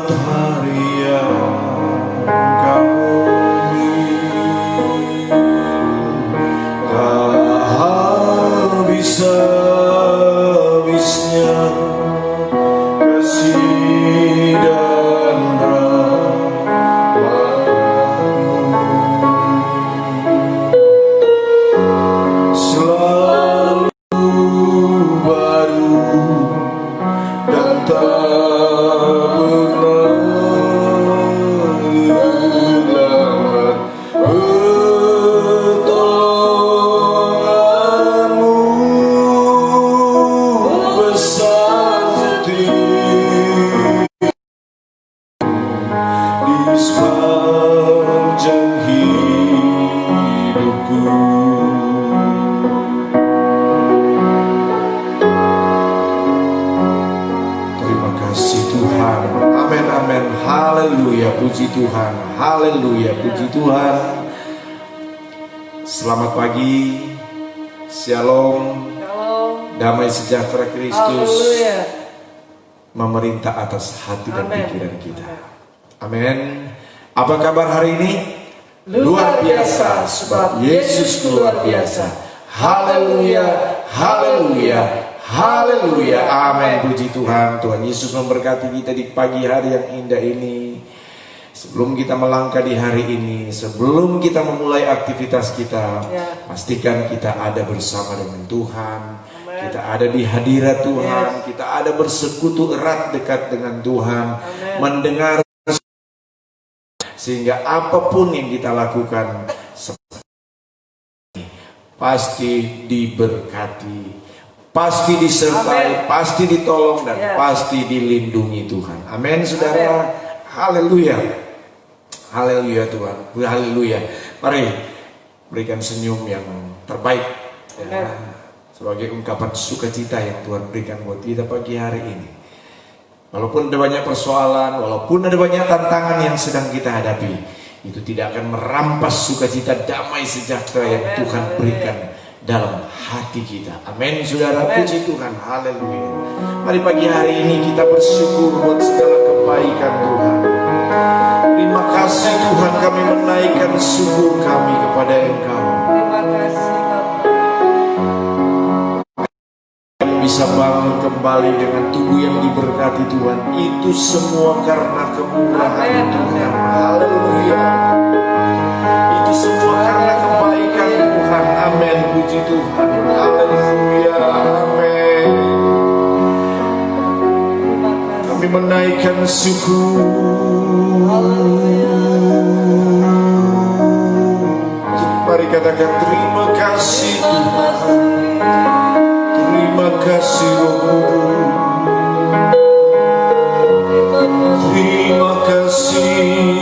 Selamat hari yang kami tak habis-habisnya kasih dan rahmat-Mu. Selalu baru dan tak puji Tuhan, haleluya, puji Tuhan. Selamat pagi, shalom, damai sejahtera Kristus memerintah atas hati dan pikiran kita. Amin. Apa kabar hari ini? Luar biasa, sebab Yesus luar biasa. Haleluya, haleluya, haleluya, amin. Puji Tuhan, Tuhan Yesus memberkati kita di pagi hari yang indah ini. Sebelum kita melangkah di hari ini, sebelum kita memulai aktivitas kita, pastikan kita ada bersama dengan Tuhan. Amen. Kita ada di hadirat Tuhan, kita ada bersekutu erat dekat dengan Tuhan. Amen. Mendengar, sehingga apapun yang kita lakukan pasti diberkati, pasti disertai, pasti ditolong, dan pasti dilindungi Tuhan. Amin, saudara. Haleluya. Haleluya Tuhan, haleluya. Mari berikan senyum yang terbaik ya, sebagai ungkapan sukacita yang Tuhan berikan buat kita pagi hari ini. Walaupun ada banyak persoalan, walaupun ada banyak tantangan yang sedang kita hadapi, itu tidak akan merampas sukacita damai sejahtera yang Tuhan berikan dalam hati kita. Amin, saudara. Puji Tuhan, haleluya. Mari pagi hari ini kita bersyukur buat segala kebaikan Tuhan. Terima kasih Tuhan, kami menaikkan syukur kami kepada Engkau. Terima kasih Bapak. Bisa bangun kembali dengan tubuh yang diberkati Tuhan, itu semua karena kemurahan Tuhan. Haleluya. Itu semua karena kebaikan Tuhan. Amin. Puji Tuhan. Haleluya. Amin. Kami menaikkan syukur. Mari katakan terima kasih Tuhan. Terima kasih Roh Kudus. Terima kasih.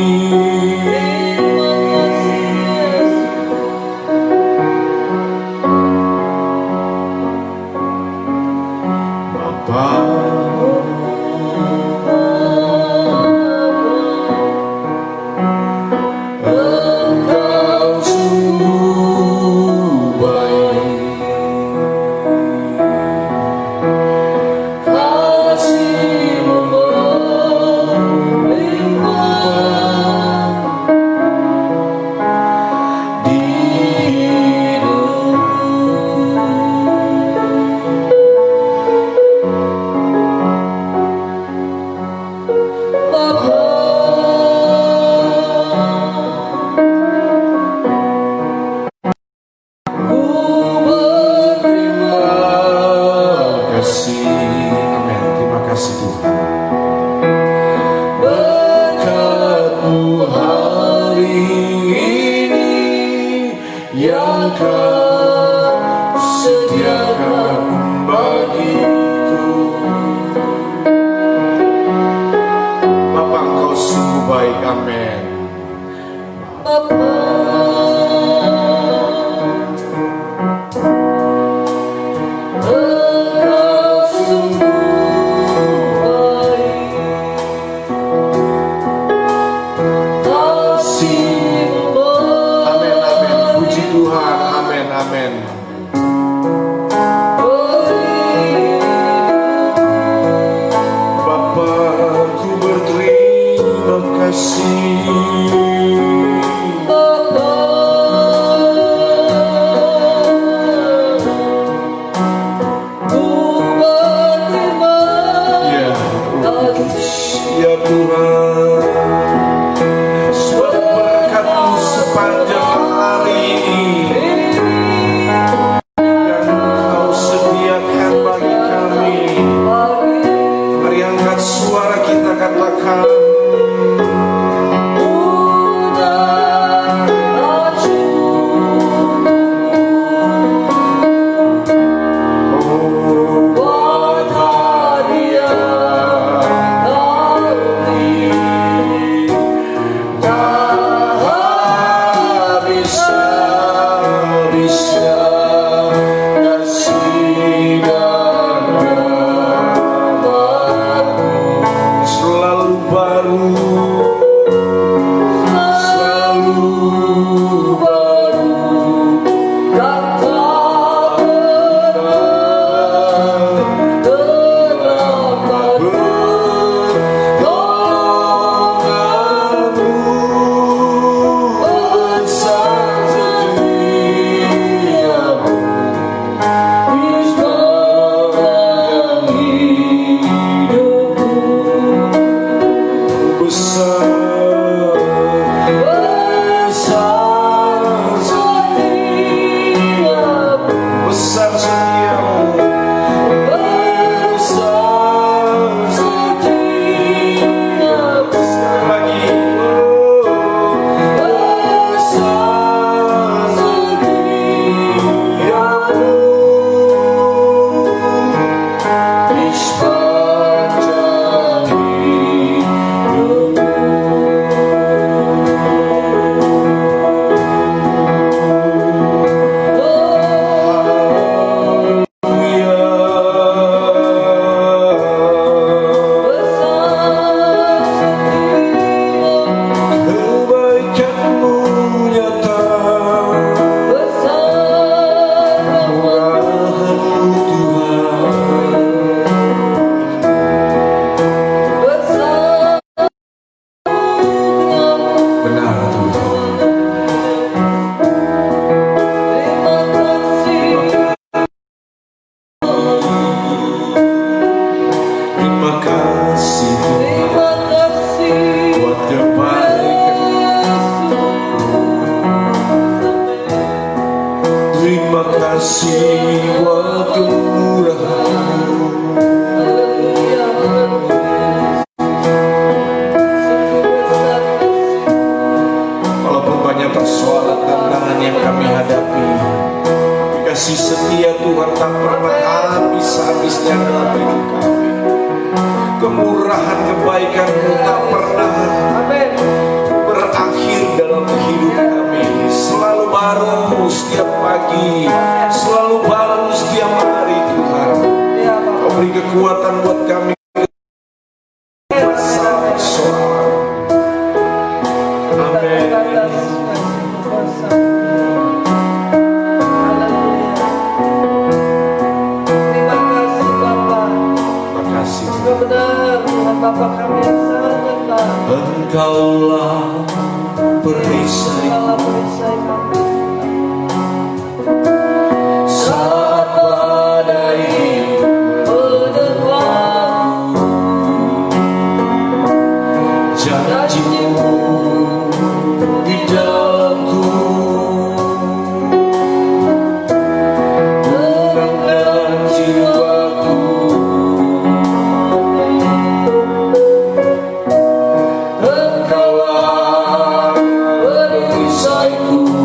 jiwa kemurahan. Walaupun banyak persoalan tantangan yang kami hadapi, kasih setia Tuhan tak pernah habis-habisnya dalam hidup kami. Kemurahan kebaikan-Mu tak pernah berakhir dalam hidup kami. Selalu baru setiap pagi, selalu baru setiap hari Tuhan. Kau beri kekuatan buat kami. Bapa kami yang sangat baik, Engkaulah perisai kami. saat badai Menerpa janji-Mu di dalamku, dengan jiwaku. Engkaulah perisaiku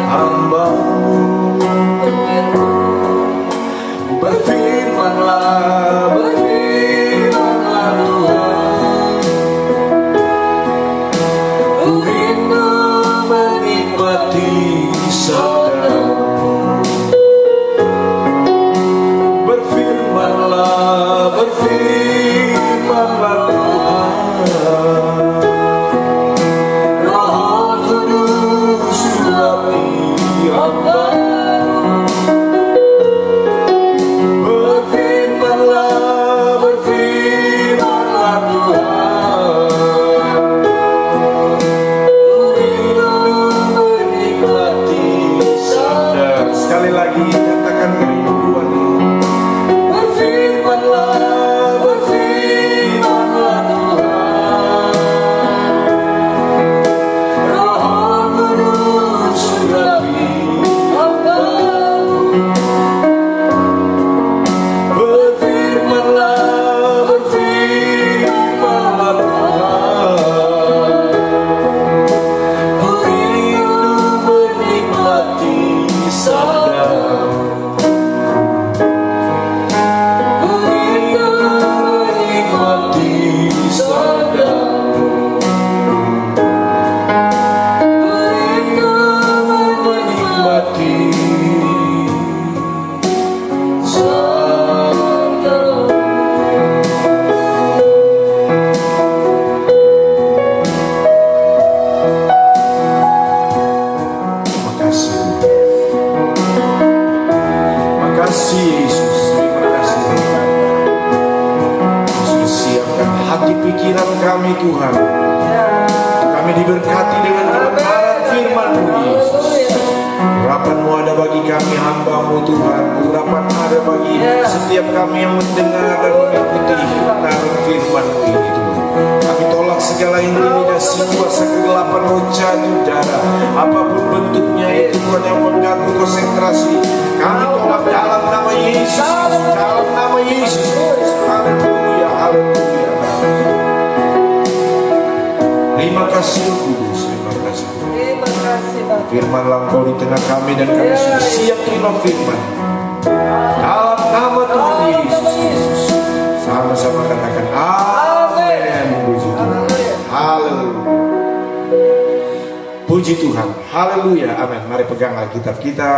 hamba-Mu. Berfirmanlah, berfirmanlah Tuhan. Ku rindu menikmati sabda-Mu. Berfirmanlah, berfirmanlah Tuhan. Roh Kudus urapi hamba-Mu. Berfirmanlah, berfirmanlah Tuhan. Ku rindu menikmati sabda. Sekali lagi katakan kerinduan. Berfirmanlah, berfirmanlah Tuhan. Roh Kudus urapi hamba-Mu. Berfirmanlah, berfirmanlah Tuhan. Ku rindu menikmati sabda-Mu. Ku rindu menikmati sabda-Mu. Ku rindu menikmati sabda-Mu. Terima kasih. Terima kasih Yesus. Terima kasih Tuhan. Yesus siapkan hati pikiran kami Tuhan. Kami diberkati dengan kebenaran firman-Mu Yesus. Urapan-Mu ada bagi kami hamba-Mu Tuhan. Urapan ada bagi setiap kami yang mendengar dan mengikuti kebenaran firman-Mu ini Tuhan. Kami tolak segala intimidasi kuasa kegelapan roh jahat udara, apapun bentuknya itu Tuhan yang mengganggu konsentrasi. Kami tolak dalam nama Yesus. Dalam nama Yesus. Haleluya, haleluya. Terima kasih Roh Kudus. Terima kasih Tuhan. Terima kasih Bapa. Firman-Lah Engkau di tengah kami dan kami sudah siap terima firman. Dalam nama Tuhan Yesus. Sama-sama katakan amin. Puji Tuhan. Haleluya. Puji Tuhan. Haleluya. Amin. Mari pegang Alkitab kita.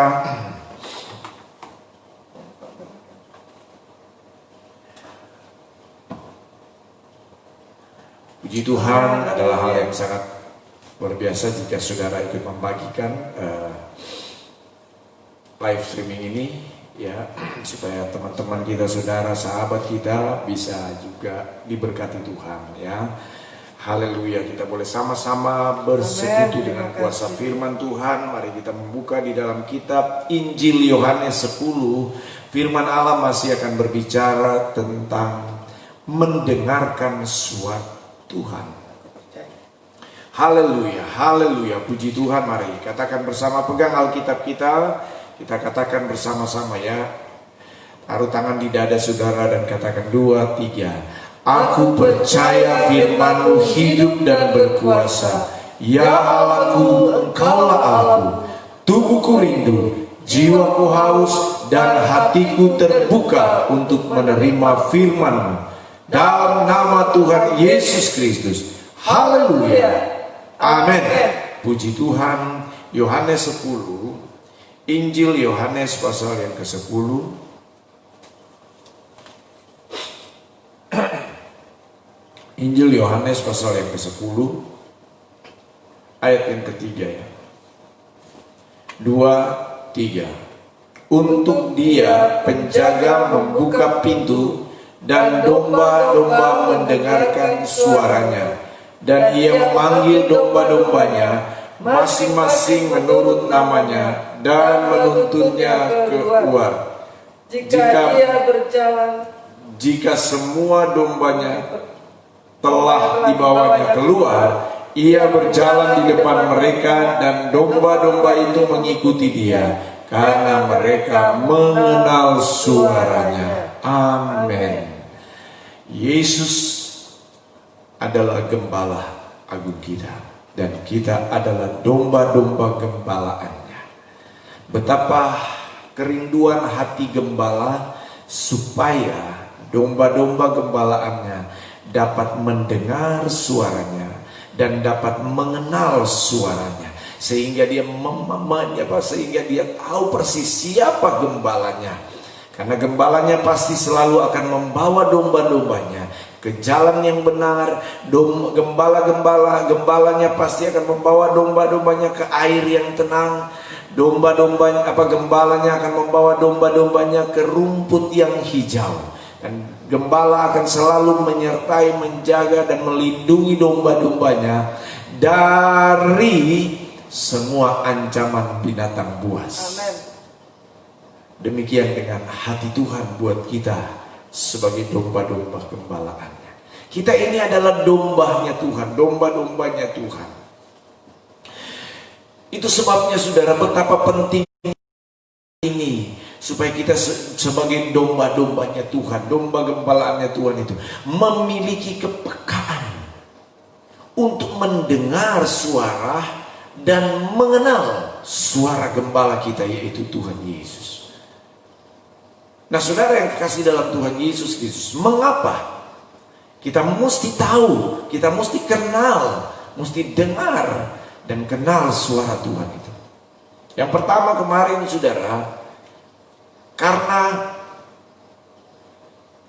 Puji Tuhan adalah hal yang sangat luar biasa jika saudara ikut membagikan live streaming ini ya, supaya teman-teman kita, saudara, sahabat kita bisa juga diberkati Tuhan ya. Haleluya, kita boleh sama-sama bersekutu dengan kuasa firman Tuhan. Mari kita membuka di dalam kitab Injil Yohanes 10. Firman Allah masih akan berbicara tentang mendengarkan suara Tuhan. Haleluya, haleluya, puji Tuhan. Mari katakan bersama, pegang Alkitab kita. Kita katakan bersama-sama ya. Taruh tangan di dada saudara dan katakan 2, 3. Aku percaya firman-Mu hidup dan berkuasa. Ya Allahku, Engkaulah Allahku. Tubuhku rindu, jiwaku haus, dan hatiku terbuka untuk menerima firman-Mu. Dalam nama Tuhan Yesus Kristus. Haleluya. Amin. Puji Tuhan. Yohanes 10. Injil Yohanes pasal yang ke-10. Injil Yohanes pasal yang ke-10 ayat yang ketiga ya. 2, 3. Untuk Dia penjaga membuka pintu dan domba-domba mendengarkan suaranya, dan Ia memanggil domba-dombanya masing-masing menurut namanya dan menuntunnya keluar. Jika semua dombanya telah dibawanya keluar, Ia berjalan di depan mereka, dan domba-domba itu mengikuti Dia karena mereka mengenal suaranya. Amin. Yesus adalah gembala agung kita. dan kita adalah domba-domba gembalaannya. Betapa kerinduan hati gembala supaya domba-domba gembalaannya dapat mendengar suaranya dan dapat mengenal suaranya, sehingga dia sehingga dia tahu persis siapa gembalanya. Karena gembalanya pasti selalu akan membawa domba-dombanya ke jalan yang benar. Gembalanya pasti akan membawa domba-dombanya ke air yang tenang. Gembalanya akan membawa domba-dombanya ke rumput yang hijau. Dan gembala akan selalu menyertai, menjaga dan melindungi domba-dombanya dari semua ancaman binatang buas. Amin. Demikian dengan hati Tuhan buat kita sebagai domba-domba gembalaannya. Kita ini adalah dombanya Tuhan, domba-dombanya Tuhan. Itu sebabnya saudara, betapa penting ini supaya kita sebagai domba-dombanya Tuhan, domba gembalaannya Tuhan itu memiliki kepekaan untuk mendengar suara dan mengenal suara gembala kita, yaitu Tuhan Yesus. Nah saudara yang kekasih dalam Tuhan Yesus Kristus, mengapa kita mesti tahu, kita mesti kenal, mesti dengar dan kenal suara Tuhan itu? Yang pertama kemarin saudara, karena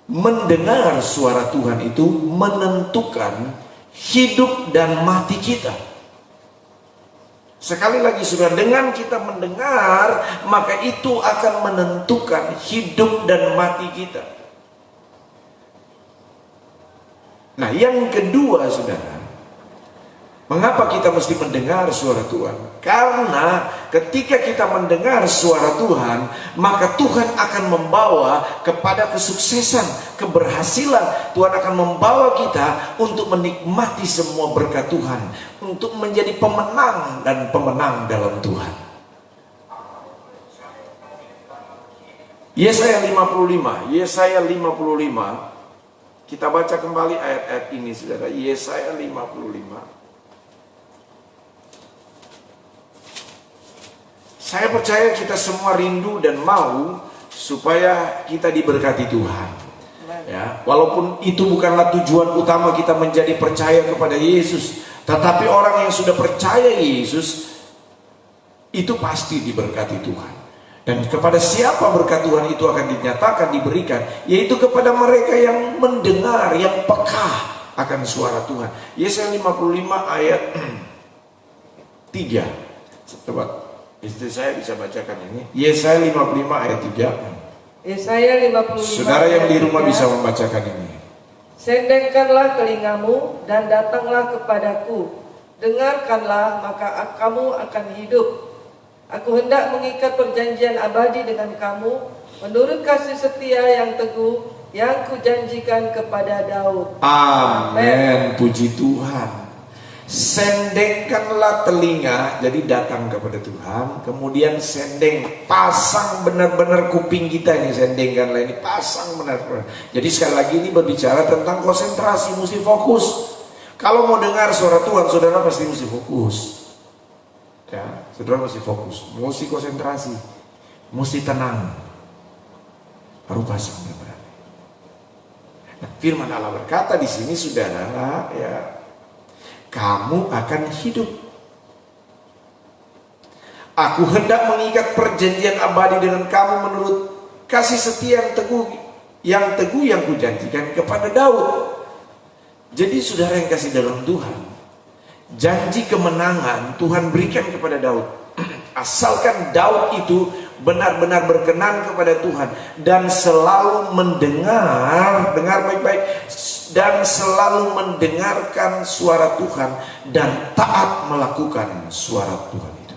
mendengar suara Tuhan itu menentukan hidup dan mati kita. Sekali lagi saudara, dengan kita mendengar, maka itu akan menentukan hidup dan mati kita. Nah yang kedua saudara, mengapa kita mesti mendengar suara Tuhan? Karena ketika kita mendengar suara Tuhan, maka Tuhan akan membawa kepada kesuksesan, keberhasilan. Tuhan akan membawa kita untuk menikmati semua berkat Tuhan, untuk menjadi pemenang dan pemenang dalam Tuhan. Yesaya 55, Yesaya 55. Kita baca kembali ayat-ayat ini saudara. Yesaya 55. Saya percaya kita semua rindu dan mau supaya kita diberkati Tuhan. Ya, walaupun itu bukanlah tujuan utama kita menjadi percaya kepada Yesus, tetapi orang yang sudah percaya Yesus itu pasti diberkati Tuhan. Dan kepada siapa berkat Tuhan itu akan dinyatakan, diberikan, yaitu kepada mereka yang mendengar, yang peka akan suara Tuhan. Yesaya 55 ayat 3. Coba istri saya bisa bacakan ini. Yesaya 55 ayat 3. Yesaya 55. Saudara yang di rumah bisa membacakan ini. Sendengkanlah telingamu dan datanglah kepadaku. Dengarkanlah, maka kamu akan hidup. Aku hendak mengikat perjanjian abadi dengan kamu, menurut kasih setia yang teguh yang kujanjikan kepada Daud. Amin. Puji Tuhan. Sendengkanlah telinga, jadi datang kepada Tuhan, kemudian sendeng, pasang benar-benar kuping kita ini, sendengkanlah ini, pasang benar-benar. Jadi sekali lagi ini berbicara tentang konsentrasi, mesti fokus. Kalau mau dengar suara Tuhan, saudara pasti mesti fokus. Ya, saudara mesti fokus, mesti konsentrasi, mesti tenang, baru pasang benar-benar. Nah, firman Allah berkata di sini saudara, ya, kamu akan hidup. Aku hendak mengikat perjanjian abadi dengan kamu menurut kasih setia yang teguh yang kujanjikan kepada Daud. Jadi saudara yang kasih dalam Tuhan, janji kemenangan Tuhan berikan kepada Daud. Asalkan Daud itu benar-benar berkenan kepada Tuhan dan selalu mendengar, dengar baik-baik, dan selalu mendengarkan suara Tuhan dan taat melakukan suara Tuhan itu.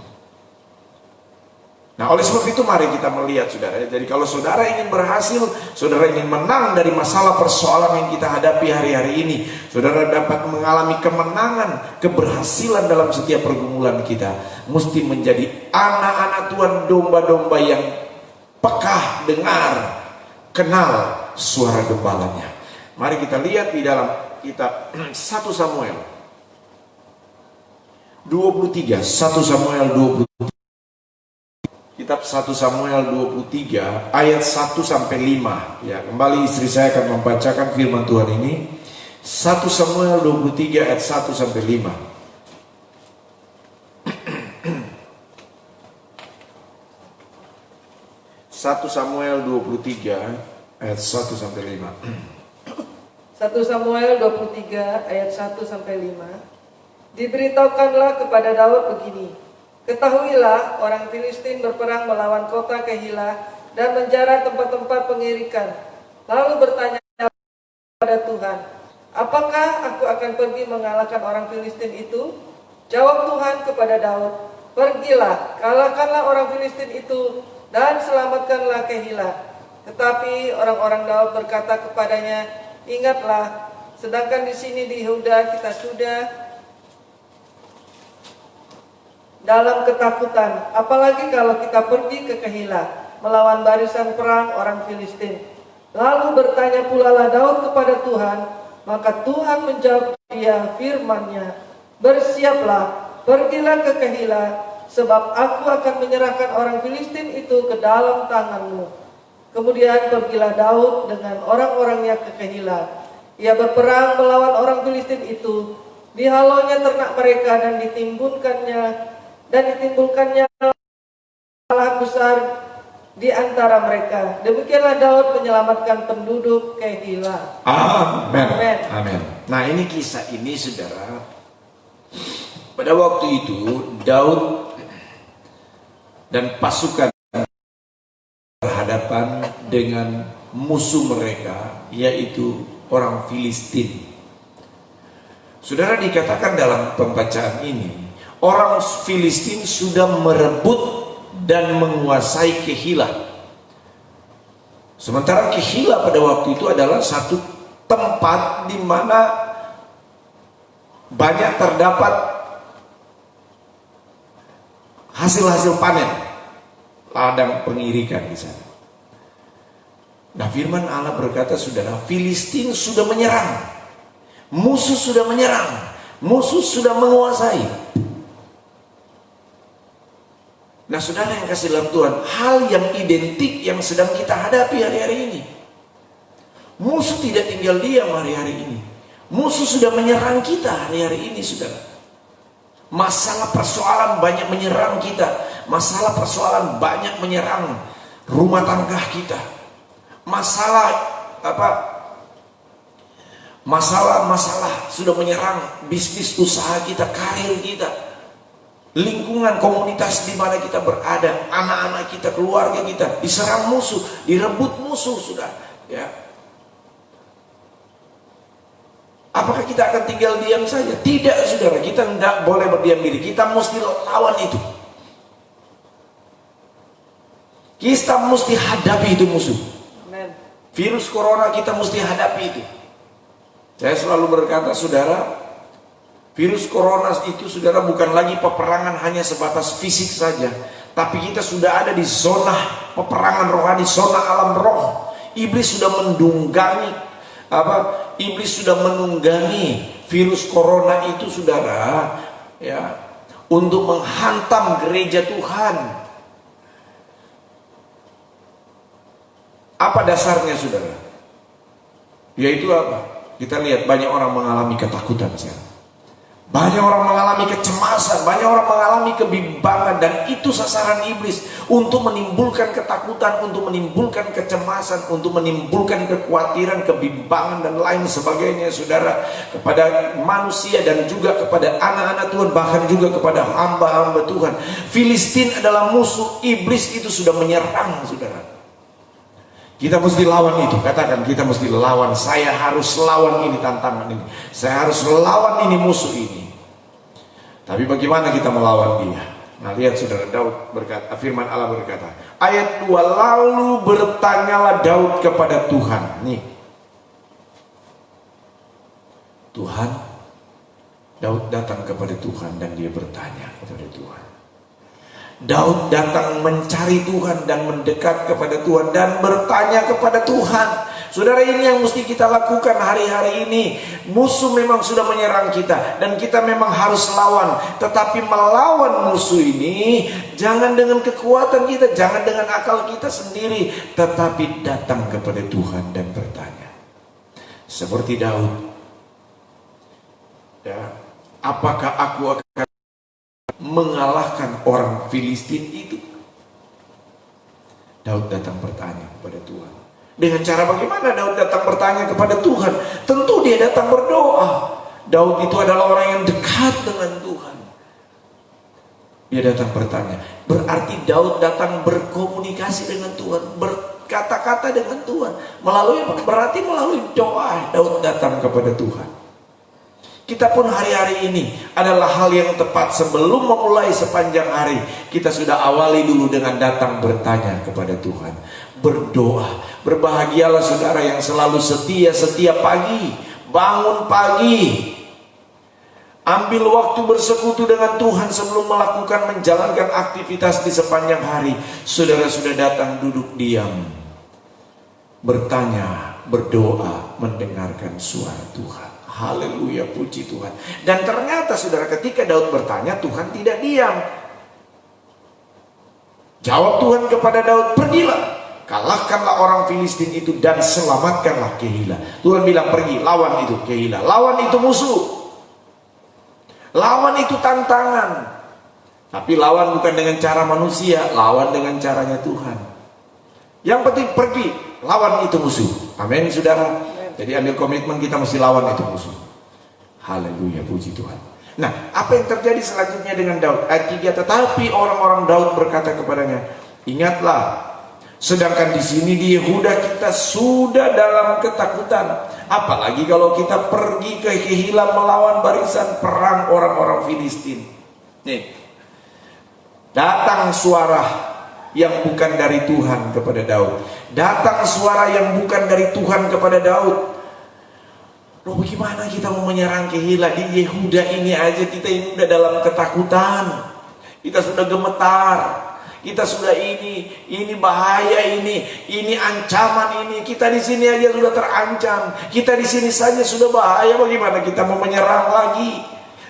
Nah, oleh sebab itu mari kita melihat saudara. Jadi kalau saudara ingin berhasil, saudara ingin menang dari masalah persoalan yang kita hadapi hari-hari ini, saudara dapat mengalami kemenangan, keberhasilan dalam setiap pergumulan kita, mesti menjadi anak-anak Tuhan, domba-domba yang peka dengar, kenal suara gembalanya. Mari kita lihat di dalam kitab 1 Samuel. 23, 1 Samuel 23. Kitab 1 Samuel 23 ayat 1 sampai 5. Ya, kembali istri saya akan membacakan firman Tuhan ini. 1 Samuel 23 ayat 1 sampai 5. 1 Samuel 23 ayat 1 sampai 5. 1 Samuel 23 ayat 1 sampai 5. Diberitahukanlah kepada Daud begini: Ketahuilah, orang Filistin berperang melawan kota Kehilah dan menjarah tempat-tempat pengirikan. Lalu bertanya kepada Tuhan, apakah aku akan pergi mengalahkan orang Filistin itu? Jawab Tuhan kepada Daud, pergilah, kalahkanlah orang Filistin itu dan selamatkanlah Kehilah. Tetapi orang-orang Daud berkata kepadanya, ingatlah, sedangkan di sini di Yehuda kita sudah dalam ketakutan, apalagi kalau kita pergi ke Kehilah melawan barisan perang orang Filistin. Lalu bertanya pula lah Daud kepada Tuhan, maka Tuhan menjawab dia firman-Nya, bersiaplah, pergilah ke Kehilah, sebab aku akan menyerahkan orang Filistin itu ke dalam tanganmu. Kemudian pergilah Daud dengan orang-orangnya ke Kehilah. Ia berperang melawan orang Filistin itu, dihalonya ternak mereka dan ditimbulkannya kesalahan besar di antara mereka. Demikianlah Daud menyelamatkan penduduk Kehilah. Amin. Amin. Amin. Nah, ini kisah ini saudara. Pada waktu itu Daud dan pasukan berhadapan dengan musuh mereka, yaitu orang Filistin. Saudara, dikatakan dalam pembacaan ini, orang Filistin sudah merebut dan menguasai Kehilah. Sementara Kehilah pada waktu itu adalah satu tempat di mana banyak terdapat hasil-hasil panen, ladang pengirikan di sana. Nah, firman Allah berkata, saudara, Filistin sudah menyerang, musuh sudah menyerang, musuh sudah menguasai. Nah, saudara yang kasih dalam Tuhan, hal yang identik yang sedang kita hadapi hari-hari ini. Musuh tidak tinggal diam hari-hari ini. Musuh sudah menyerang kita hari-hari ini, saudara. Masalah persoalan banyak menyerang kita. Masalah persoalan banyak menyerang rumah tangga kita. Masalah sudah menyerang bisnis usaha kita, karir kita, lingkungan komunitas di mana kita berada, anak-anak kita, keluarga kita diserang musuh, direbut musuh, sudah. Ya. Apakah kita akan tinggal diam saja? Tidak, saudara. Kita tidak boleh berdiam diri. Kita mesti lawan itu. Kita mesti hadapi itu musuh. Amen. Virus corona kita mesti hadapi itu. Saya selalu berkata, saudara, virus corona itu, saudara, bukan lagi peperangan hanya sebatas fisik saja, tapi kita sudah ada di zona peperangan rohani, zona alam roh. Iblis sudah menunggangi virus corona itu, saudara, ya, untuk menghantam gereja Tuhan. Apa dasarnya, saudara? Yaitu apa? Kita lihat banyak orang mengalami ketakutan sekarang. Banyak orang mengalami kecemasan, banyak orang mengalami kebimbangan, dan itu sasaran iblis untuk menimbulkan ketakutan, untuk menimbulkan kecemasan, untuk menimbulkan kekhawatiran, kebimbangan dan lain sebagainya, saudara, kepada manusia dan juga kepada anak-anak Tuhan, bahkan juga kepada hamba-hamba Tuhan. Filistin adalah musuh iblis, itu sudah menyerang, saudara. Kita mesti lawan itu. Katakan, kita mesti lawan. Saya harus lawan ini, tantangan ini. Saya harus lawan ini, musuh ini. Tapi bagaimana kita melawan dia? Nah, lihat saudara, Daud berkata, firman Allah berkata, ayat 2, lalu bertanyalah Daud kepada Tuhan. Nih, Tuhan, Daud datang kepada Tuhan dan dia bertanya kepada Tuhan. Daud datang mencari Tuhan dan mendekat kepada Tuhan dan bertanya kepada Tuhan. Saudara, ini yang mesti kita lakukan hari-hari ini. Musuh memang sudah menyerang kita dan kita memang harus lawan. Tetapi melawan musuh ini jangan dengan kekuatan kita, jangan dengan akal kita sendiri, tetapi datang kepada Tuhan dan bertanya. Seperti Daud. Ya, apakah aku akan mengalahkan orang Filistin itu? Daud datang bertanya kepada Tuhan. Dengan cara bagaimana Daud datang bertanya kepada Tuhan? Tentu dia datang berdoa. Daud itu adalah orang yang dekat dengan Tuhan. Dia datang bertanya. Berarti Daud datang berkomunikasi dengan Tuhan, berkata-kata dengan Tuhan. Berarti melalui doa Daud datang kepada Tuhan. Kita pun hari-hari ini adalah hal yang tepat. Sebelum memulai sepanjang hari, kita sudah awali dulu dengan datang bertanya kepada Tuhan, berdoa. Berbahagialah saudara yang selalu setia setiap pagi, bangun pagi, ambil waktu bersekutu dengan Tuhan sebelum menjalankan aktivitas di sepanjang hari. Saudara sudah datang duduk diam, bertanya, berdoa, mendengarkan suara Tuhan. Haleluya, puji Tuhan. Dan ternyata saudara, ketika Daud bertanya, Tuhan tidak diam. Jawab Tuhan kepada Daud, pergilah, kalahkanlah orang Filistin itu dan selamatkanlah Keila. Tuhan bilang, pergi, lawan itu Keila, lawan itu musuh, lawan itu tantangan. Tapi lawan bukan dengan cara manusia, lawan dengan caranya Tuhan. Yang penting pergi, lawan itu musuh. Amin saudara. Jadi ambil komitmen, kita mesti lawan itu musuh. Haleluya, puji Tuhan. Nah, apa yang terjadi selanjutnya dengan Daud? Ayat 3, tetapi orang-orang Daud berkata kepadanya, ingatlah, sedangkan di sini di Yehuda kita sudah dalam ketakutan. Apalagi kalau kita pergi ke Keila melawan barisan perang orang-orang Filistin. Nih, datang suara yang bukan dari Tuhan kepada Daud. Datang suara yang bukan dari Tuhan kepada Daud. Loh, bagaimana kita mau menyerang Keila? Di Yehuda ini aja kita ini udah dalam ketakutan. Kita sudah gemetar. Kita sudah ini bahaya ini ancaman ini. Kita di sini aja sudah terancam. Kita di sini saja sudah bahaya. Bagaimana kita mau menyerang lagi?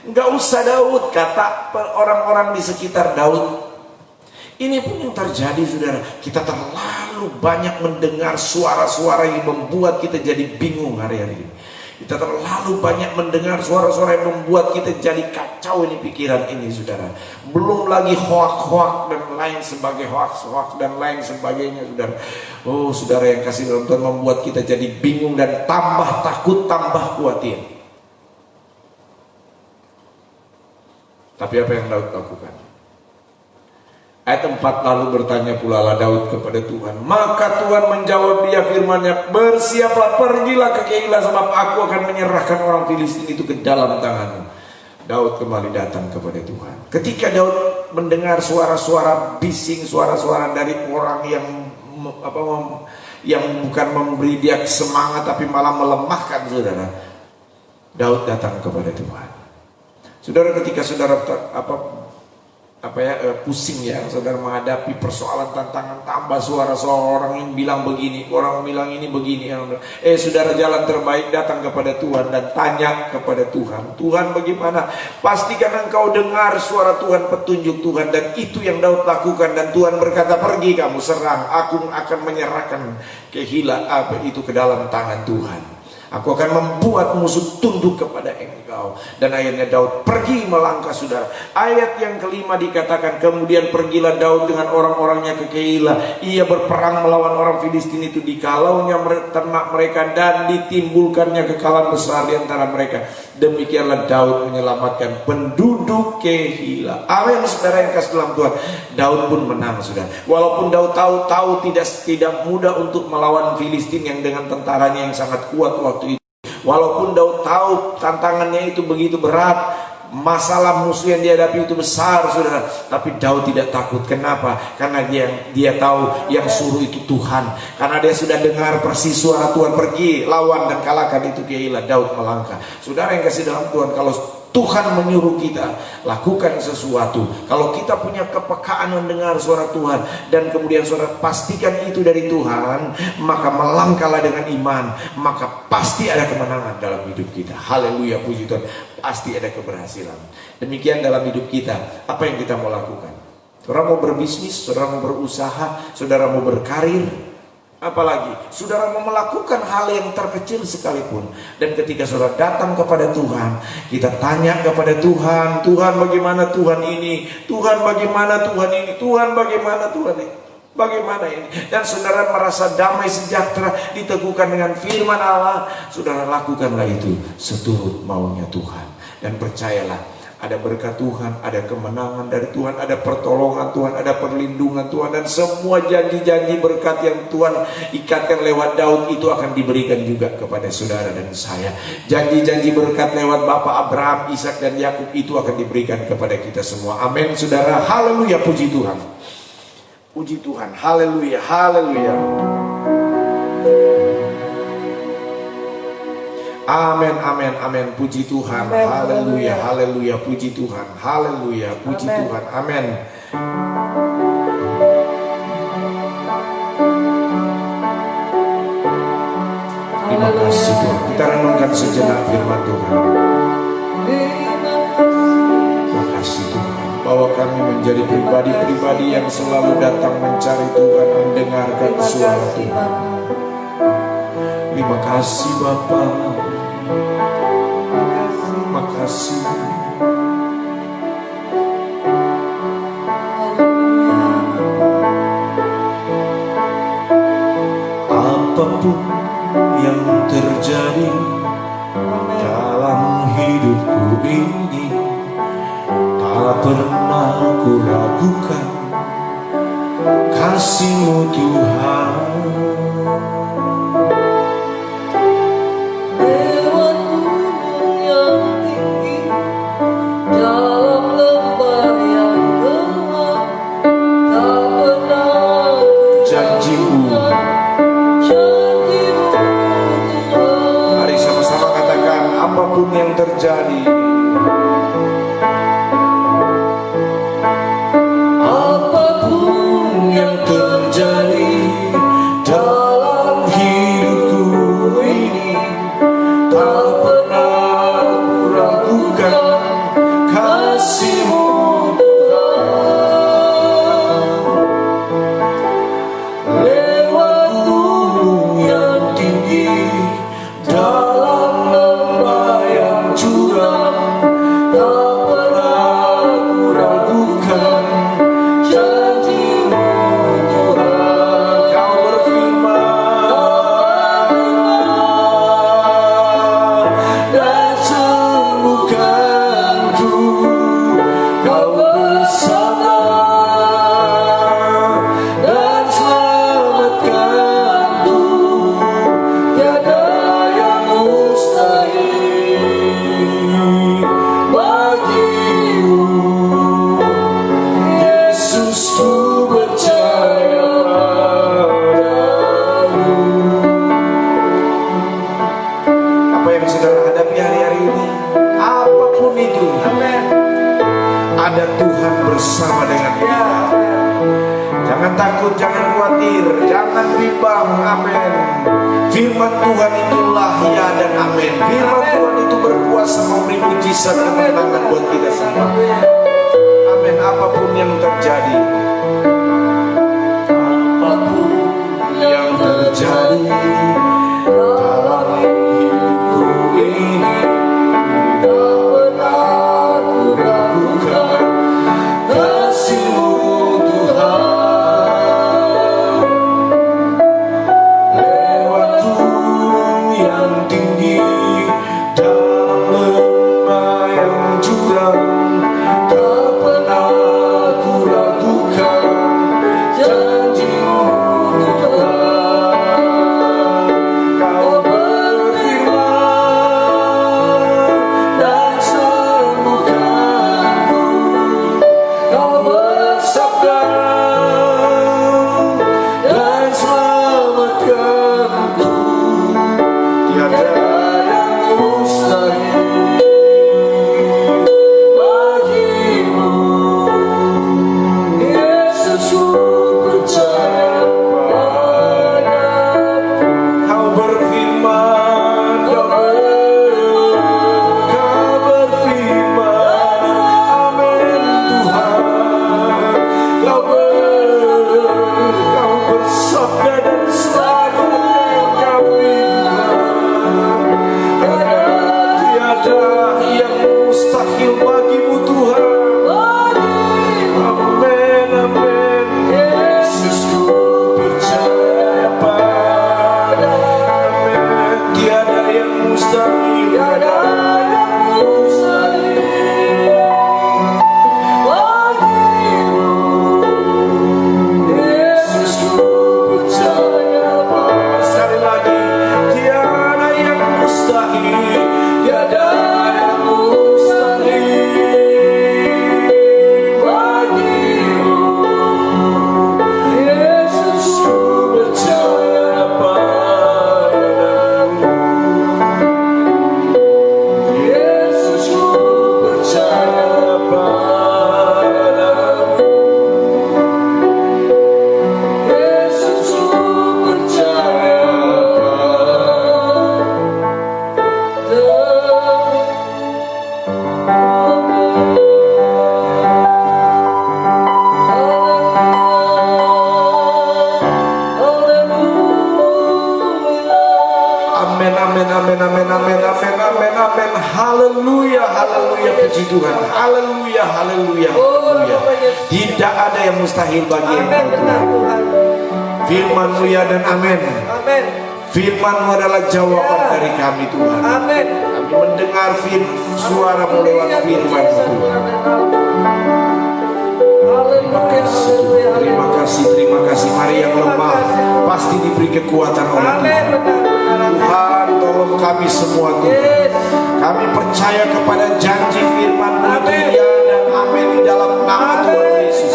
Enggak usah Daud, kata orang-orang di sekitar Daud. Ini pun yang terjadi saudara. Kita terlalu banyak mendengar suara-suara yang membuat kita jadi bingung hari-hari ini. Kita terlalu banyak mendengar suara-suara yang membuat kita jadi kacau ini pikiran ini saudara. Belum lagi hoak-hoak dan lain sebagai hoak-hoak dan lain sebagainya saudara. Oh saudara yang kasih dalam Tuhan, membuat kita jadi bingung dan tambah takut, tambah khawatir. Tapi apa yang Daud lakukan? Ayat 4, lalu bertanya pula lah Daud kepada Tuhan. Maka Tuhan menjawab dia firman-Nya, bersiaplah, pergilah ke Keila, sebab aku akan menyerahkan orang Filistin itu ke dalam tanganmu. Daud kembali datang kepada Tuhan. Ketika Daud mendengar suara-suara bising, suara-suara dari orang yang bukan memberi dia semangat tapi malah melemahkan saudara, Daud datang kepada Tuhan. Saudara, ketika saudara pusing ya, saudara menghadapi persoalan, tantangan, tambah suara orang yang bilang begini, orang bilang ini begini, saudara, jalan terbaik datang kepada Tuhan dan tanya kepada Tuhan. Tuhan bagaimana? Pastikan engkau dengar suara Tuhan, petunjuk Tuhan. Dan itu yang Daud lakukan. Dan Tuhan berkata, pergi kamu serang, aku akan menyerahkan Keila itu ke dalam tangan Tuhan. Aku akan membuat musuh tunduk kepada engkau. Dan akhirnya Daud pergi melangkah saudara. Ayat yang kelima dikatakan, kemudian pergilah Daud dengan orang-orangnya ke Keila. Ia berperang melawan orang Filistin itu. Dikalaunya ternak mereka dan ditimbulkannya kekalahan besar di antara mereka. Demikianlah Daud menyelamatkan penduduk Keila. Amin saudara yang kasih dalam Tuhan. Daud pun menang saudara. Walaupun Daud tahu tidak mudah untuk melawan Filistin yang dengan tentaranya yang sangat kuat waktu itu. Walaupun Daud tahu tantangannya itu begitu berat, masalah musuh yang dihadapi itu besar saudara, tapi Daud tidak takut. Kenapa? Karena dia tahu yang suruh itu Tuhan. Karena dia sudah dengar persis suara Tuhan, pergi lawan dan kalahkan itu Keila. Daud melangkah. Saudara yang kasih dalam Tuhan, kalau Tuhan menyuruh kita lakukan sesuatu, kalau kita punya kepekaan mendengar suara Tuhan dan kemudian saudara pastikan itu dari Tuhan, maka melangkahlah dengan iman, maka pasti ada kemenangan dalam hidup kita. Haleluya, puji Tuhan. Pasti ada keberhasilan. Demikian dalam hidup kita. Apa yang kita mau lakukan? Saudara mau berbisnis, saudara mau berusaha, saudara mau berkarir, apalagi saudara mau melakukan hal yang terkecil sekalipun. Dan ketika saudara datang kepada Tuhan, kita tanya kepada Tuhan, Tuhan bagaimana Tuhan ini, Tuhan bagaimana Tuhan ini, Tuhan bagaimana Tuhan ini, bagaimana ini. Dan saudara merasa damai sejahtera, diteguhkan dengan firman Allah, saudara lakukanlah itu seturut maunya Tuhan. Dan percayalah, ada berkat Tuhan, ada kemenangan dari Tuhan, ada pertolongan Tuhan, ada perlindungan Tuhan, dan semua janji-janji berkat yang Tuhan ikatkan lewat Daud itu akan diberikan juga kepada saudara dan saya. Janji-janji berkat lewat Bapak Abraham, Ishak dan Yakub itu akan diberikan kepada kita semua. Amin, saudara. Haleluya, puji Tuhan. Puji Tuhan. Haleluya, haleluya. Amin, amin, amin. Puji Tuhan. Amen. Haleluya, haleluya. Puji Tuhan. Haleluya, puji Amen. Tuhan. Amin. Terima kasih Tuhan. Kita renungkan sejenak firman Tuhan. Terima kasih Tuhan, bahwa kami menjadi pribadi-pribadi yang selalu datang mencari Tuhan, mendengarkan suara Tuhan. Terima kasih Bapa. Terima kasih. Apapun yang terjadi dalam hidupku ini, tak pernah ku ragukan kasih-Mu Tuhan. Lewat gunung yang tinggi, dalam lembah yang gelap, tak pernah Janji-Mu. janji-Mu Tuhan. Mari sama-sama katakan, apapun yang terjadi, Apapun yang terjadi dalam hidupku ini, tak pernah ku ragukan kasih-Mu Tuhan. Lewat gunung yang tinggi, dalam lembah yang curam, tak pernah ku ragukan janji-Mu Tuhan. Kau berfirman dan sembuhkanku, Kau bersama dan selamatkanku, tiada yang mustahil bagimu. Yesus, ku percaya padamu. Apa yang saudara hadapi hari-hari ini, apapun itu, ada Tuhan bersama dengan kita. Jangan takut, jangan khawatir, jangan bimbang. Amin. Firman Tuhan itulah ya dan amin. Firman Tuhan itu berkuasa memberi mujizat kemenangan buat kita semua. Amin. Apapun yang terjadi, apapun yang terjadi dalam hidupku ini, tak pernah ku ragukan kasih-Mu Tuhan. Lewat gunung yang tinggi, dalam lembah yang curam, tak pernah ku ragukan janji-Mu Tuhan. Haleluya, haleluya, puji Tuhan. Haleluya, haleluya, haleluya. Tidak ada yang mustahil bagi Amin, Engkau benar Tuhan. Tuhan. Firman-Mu ya dan amin. Amin. Firman-Mu adalah jawaban Ya. dari kami Tuhan. Amin. Kami mendengar suara-Mu lewat firman Tuhan. Terima kasih Tuhan. Terima kasih, terima kasih. Mari yang lemah pasti diberi kekuatan oleh Amin, Tuhan. benar. Tuhan tolong kami semua Tuhan. Yes. Kami percaya kepada janji firman-Mu itu Amin. ya dan amin di dalam nama Amin. Tuhan Yesus.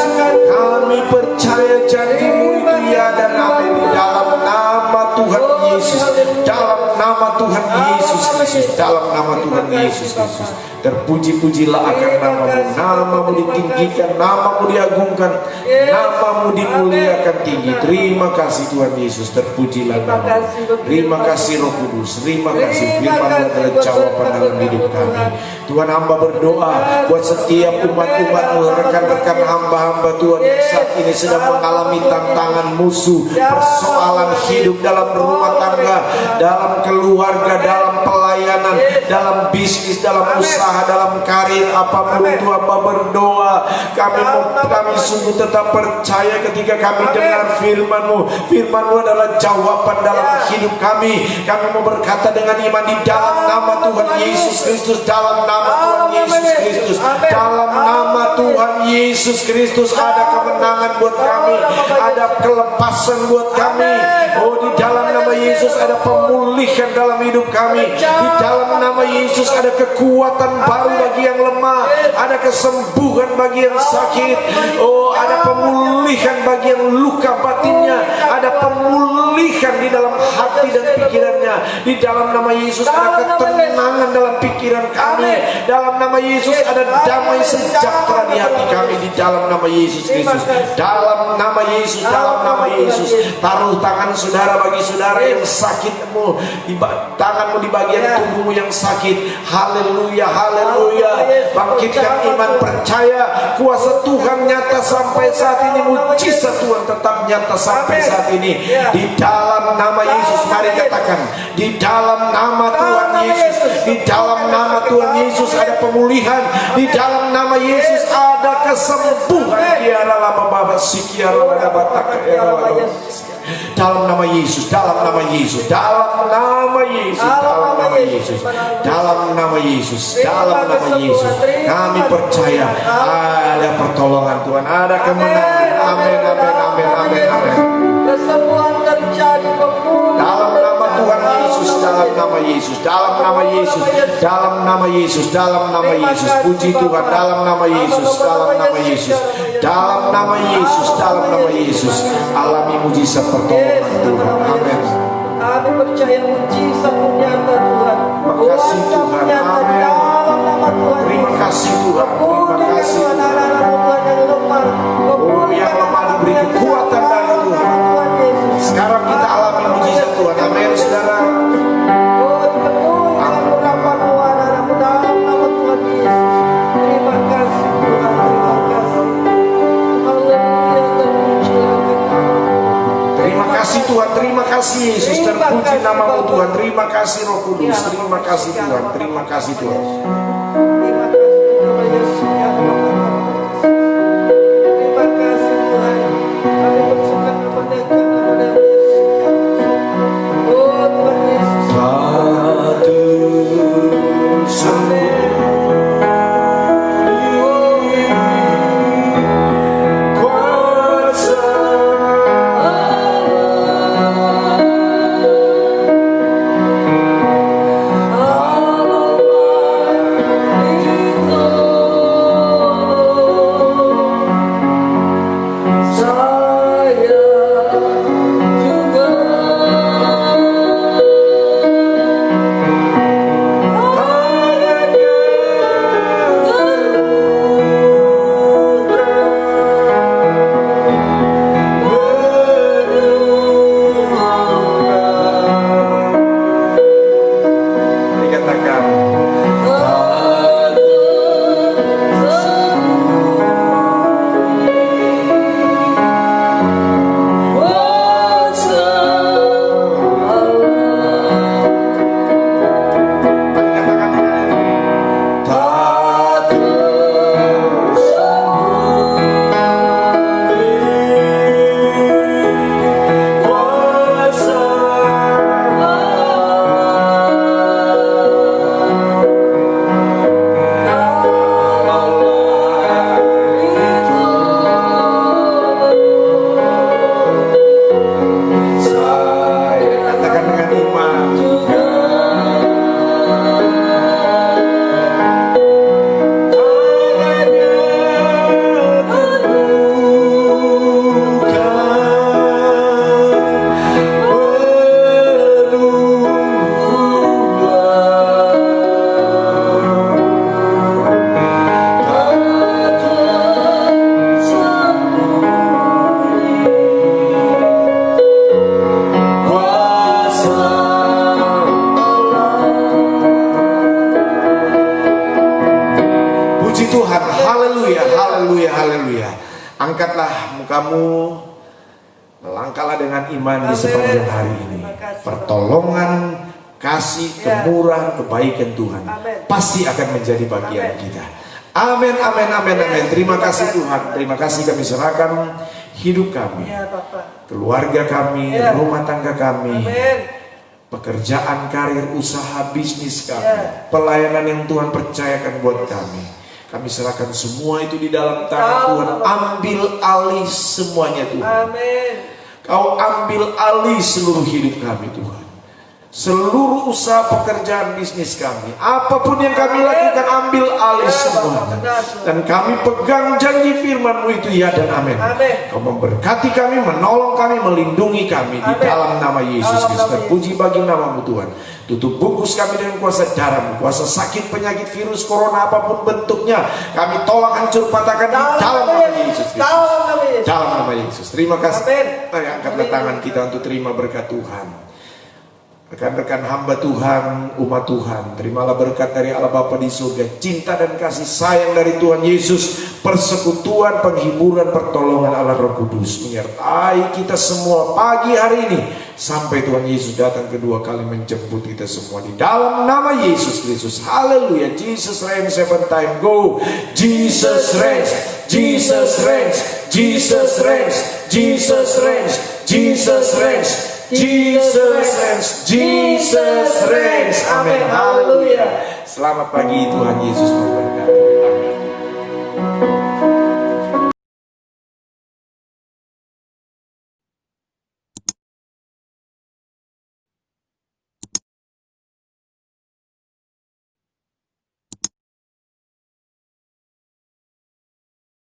Kami percaya janji-Mu itu ya dan amin di dalam nama Tuhan Yesus. Dalam nama Tuhan Yesus Kristus. Dalam nama Tuhan Yesus Kristus. Terpuji-pujilah akan nama-Mu. Nama-Mu ditinggikan, nama-Mu diagungkan, nama-Mu dimuliakan tinggi. Terima kasih Tuhan Yesus. Terpujilah nama-Mu. Terima kasih Roh Kudus. Terima kasih firman-Mu adalah jawaban dalam hidup kami. Tuhan, hamba berdoa buat setiap umat-umat-Mu, rekan-rekan hamba-hamba Tuhan yang saat ini sedang mengalami tantangan musuh, persoalan hidup dalam rumah tangga, dalam keluarga, dalam pelayanan, dalam bisnis, dalam usaha, dalam karir, apapun itu hamba berdoa. Kami sungguh tetap percaya ketika kami dengar firman-Mu. Firman-Mu adalah jawaban dalam hidup kami. Kami mau berkata dengan iman di dalam nama Tuhan Yesus Kristus, dalam nama Tuhan Yesus Kristus, dalam nama Tuhan Yesus Kristus ada kemenangan buat kami, ada kelepasan buat kami. Oh, di dalam nama Yesus ada pemulihan dalam hidup kami. Di dalam nama Yesus ada kekuatan baru bagi yang lemah, ada kesembuhan bagi yang sakit. Oh, ada pemulihan bagi yang luka batinnya, ada pemulihan di dalam hati dan pikirannya. Di dalam nama Yesus ada ketenangan dalam pikiran kami. Dalam nama Yesus ada damai sejahtera di hati kami. Di dalam nama Yesus Kristus. Dalam nama Yesus, dalam nama Yesus. Taruh tangan saudara bagi saudara yang sakitmu, tanganmu di bagian tubuhmu yang sakit. Haleluya, haleluya. Bangkitkan iman, percaya kuasa Tuhan nyata sampai saat ini. Mujizat Tuhan tetap nyata sampai saat ini. Di dalam nama Yesus, mari katakan, di dalam nama Tuhan Yesus, di dalam nama Tuhan Yesus ada pemulihan. Di dalam nama Yesus ada kesembuhan. Dalam nama Yesus, dalam nama Yesus, dalam nama Yesus, dalam nama Yesus, dalam nama Yesus, dalam nama Yesus. Kami percaya ada pertolongan Tuhan, ada kemenangan. Amin, amin, amin, amin, amin. Kesembuhan terjadi, Dalam nama Tuhan Yesus, dalam nama Yesus, dalam nama Yesus, dalam nama Yesus, dalam nama Yesus. Puji Tuhan, dalam nama Yesus, dalam nama Yesus, dalam nama Yesus, dalam nama Yesus. Alami mujizat pertolongan Tuhan. Amin. Kami percaya mujizat nyata Tuhan. Makasih Tuhan. Amin. Dalam nama Tuhan. Terima kasih Tuhan. Terima kasih Tuhan. Tuhan yang lemah. Oh, yang lemah diberi kekuatan dari Tuhan. Tuhan Yesus. Sekarang kita alami mujizat Tuhan. Amin, saudara. Oh, dipenuhi dengan urapan Tuhan anakmu dalam nama Tuhan Yesus. Terima kasih Tuhan. Terima kasih. Haleluya, terpujilah Engkau. Terima kasih Tuhan, terima kasih Yesus. Terpuji namamu Tuhan. Terima kasih Roh Kudus. Terima kasih Tuhan. Terima kasih Tuhan. Terima kasih nama Yesus ya Tuhan. Terima kasih Tuhan. Kami bersuka memenangkan nama Yesus ya Tuhan. Oh Tuhan Yesus. Satu sungguh kuasa Allah Puji Tuhan, haleluya, haleluya, haleluya. Angkatlah mukamu, melangkahlah dengan iman di sepanjang hari ini. Pertolongan, kasih, kemurahan, kebaikan Tuhan pasti akan menjadi bagian kita. Amin, amin, amin, amin. Terima kasih Tuhan. Terima kasih kami serahkan hidup kami, keluarga kami, rumah tangga kami, pekerjaan, karir, usaha, bisnis kami, pelayanan yang Tuhan percayakan buat kami. Kami serahkan semua itu di dalam tangan Tuhan. Ambil alih semuanya Tuhan. Kau ambil alih seluruh hidup kami Tuhan. Seluruh usaha, pekerjaan, bisnis kami, apapun yang kami lakukan, ambil alih semuanya. Dan kami pegang janji firman-Mu itu, ya dan amin. Kau memberkati kami, menolong kami, melindungi kami di dalam nama Yesus Kristus. Terpuji bagi nama-Mu Tuhan. Tutup bungkus kami dengan kuasa darah-Mu, kuasa sakit, penyakit, virus, corona, apapun bentuknya, kami tolak, hancur, patahkan di dalam nama Yesus Kristus. Dalam nama Yesus. Terima kasih. Mari angkatlah tangan kita untuk terima berkat Tuhan. Rekan-rekan hamba Tuhan, umat Tuhan, terimalah berkat dari Allah Bapa di surga, cinta dan kasih sayang dari Tuhan Yesus, persekutuan, penghiburan, pertolongan Allah Roh Kudus menyertai kita semua pagi hari ini sampai Tuhan Yesus datang kedua kali menjemput kita semua di dalam nama Yesus Kristus. Haleluya. Jesus reigns, seven time go. Jesus reigns, Jesus reigns, Jesus reigns, Jesus reigns, Jesus reigns, Jesus reigns, Jesus reigns. Amin. Haleluya. Selamat pagi, Tuhan Yesus memberkati.